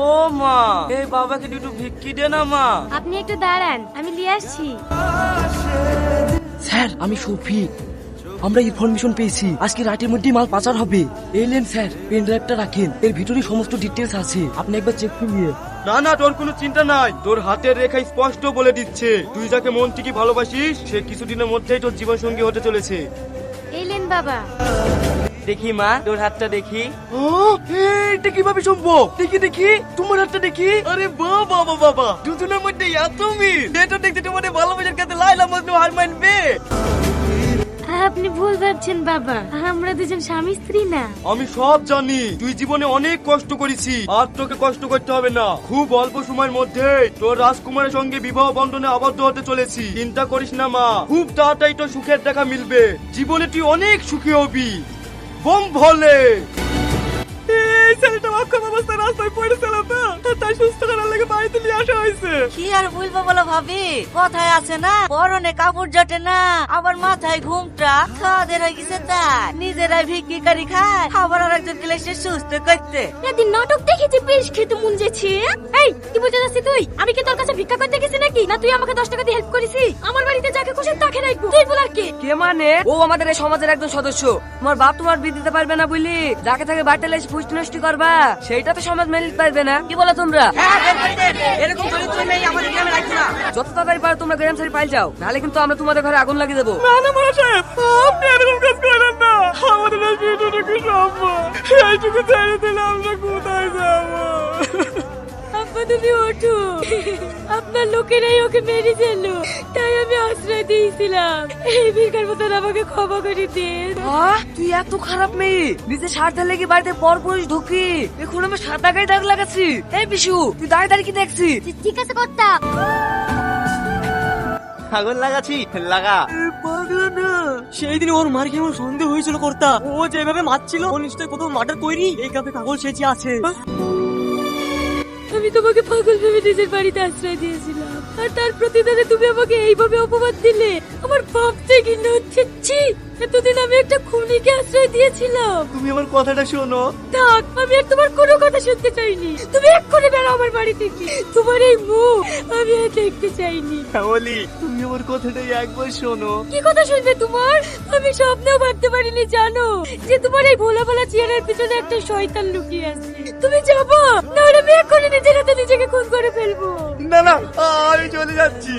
ও মা, এই বাবাকে দুটো ভিক্ষি দে না মা। আপনি একটু দাঁড়ান, আমি নিয়ে আসছি। স্যার আমি শফিক, আমরা ইনফরমেশন পেয়েছি আজকে রাতের মধ্যেই মাল পাচার হবে। এলেন স্যার, পেন ড্রাইভটা রাখেন, এর ভিতরে সমস্ত ডিটেলস আছে, আপনি একবার চেক করুন। না না, তোর কোনো চিন্তা নাই, তোর হাতের রেখা স্পষ্ট বলে দিচ্ছে তুই যাকে মন থেকে ভালোবাসিস সে কিছুদিনের মধ্যেই তোর জীবন সঙ্গী হতে চলেছে। এলেন বাবা। দেখি মা, তোর হাতটা দেখি। এটা কিভাবে সম্ভব? দেখি দেখি তোমার হাতটা দেখি। আরে বাবা বাবা, দুজনের মধ্যে এত মিল, এটা দেখতে তোমাদের ভালোবাসার কাছে লাইলা মজনু হার মানবে। আপনি ভুল ভাবছেন বাবা, আমরা দুজন স্বামী স্ত্রী না। আমি সব জানি, তুই জীবনে অনেক কষ্ট করেছি, আর তোকে কষ্ট করতে হবে না। খুব অল্প সময়ের মধ্যে তোর রাজকুমারের সঙ্গে বিবাহ বন্ধনে আবদ্ধ হতে চলেছি। চিন্তা করিস না মা, খুব তাড়াতাড়ি তোর সুখের দেখা মিলবে, জীবনে তুই অনেক সুখী হবি। বোম ভোলে। এই ছেলেটা অক্ষম অবস্থায় রাস্তায় পড়েছিল তো, তাই সুস্থ করার লাগে বাড়িতে নিয়ে আসা হয়েছে। কি আর বলবো বলো ভাবি, কথায় আছে না, পরনে কাপড় জটে না, আবার মাথায় ঘুমটা, খাওয়াদের হয়ে গেছে তাই নিজেরাই ভিক্ষি করি খায়, আবার আর একজন দিলে সে সুস্থ করতে। এদিন নাটক দেখেছি, বেশ খেতে মন যাচ্ছে। এই কি বলতে যাচ্ছিস তুই? আমি কি তোর কাছে ভিক্ষা করতে গেছি নাকি? না তুই আমাকে 10 টাকা দিয়ে হেল্প করেছি? আমার বাড়িতে যাকে খুশি তাকে রাখবো, তুই বলার কে? কে মানে? ও আমাদের এই সমাজের একজন সদস্য। তোমার বাপ তোমার বিয়ে দিতে পারবে না বলি যাকে তাকে বাড়িতে লেসে ফুষ্টি নষ্টি করবা, সেইটা তো সমাজ মেনে নিতে পারবে না। কি বলো তোমরা? এরকম চরিত্র মেয়ে আমাদের গ্রামে রাখছো না। যত তাড়াতাড়ি পারো তোমরা গ্রাম ছেড়ে পালিয়ে যাও, নাহলে কিন্তু আমরা তোমাদের ঘরে আগুন লাগিয়ে দেবো। না না বড় সাহেব, আপনি এরকম কাজ করেন না, আমাদের এই বিয়েটুকু সম্ভব, এইটুকু ছেড়ে দিলে আমরা কোথায় যাবো? আব্বা তুমি ওঠো, আপনার লোকেরাই ওকে মেরে দিল, তাই আমি আশ্রয় দিয়েছিলাম। এই ভিক্ষার মতন আমাকে ক্ষমা করে দিন। তুই এত খারাপ মেয়ে, নিজে স্বার্থে লেগে বাড়িতে পর পুরুষ ঢুকি, এখন আমি সাদা গায়ে দাগ লাগাচ্ছি। এই বিশু, তুই দাঁড়িয়ে দাঁড়িয়ে কি দেখছি? ঠিক আছে কর্তা। আগুন লাগাচ্ছি, লাগা। সেই দিন ওর মার কেমন সন্দেহ হয়েছিল কর্তা, ও যেভাবে মারছিল ও নিশ্চয়ই কোথাও মার্ডার করি, এই কাপে কাগজ সেচে আছে। আমি তোমাকে পাগল ভেবে নিজের বাড়িতে আশ্রয় দিয়েছিলাম, আর তার প্রতিদানে তুমি আমাকে এইভাবে অপবাদ দিলে। আমার ভাবতে ঘৃণা হচ্ছে। ছি, এতদিন আমি একটা খুনিকে আশ্রয় দিয়েছিলাম। তুমি আমার কথাটা শোনো। থাক, আমি আর তোমার কোনো কথা শুনতে চাইনি। তুমি এক্ষুনি বেরো আমার বাড়ি থেকে। তোমার এই মুখ আমি আর দেখতে চাইনি। শ্যামলী, তুমি আমার কথাটাই একবার শোনো। কি কথা শুনবে তোমার? আমি স্বপ্নেও ভাবতে পারিনি জানো যে তোমার এই ভোলা ভোলা চেহারার পিছনে একটা শয়তান লুকিয়ে আছে। তুমি যাবো না, আমি এক্ষুনি নিজের হাতে নিজেকে খুন করে ফেলবো। না না, আমি চলে যাচ্ছি।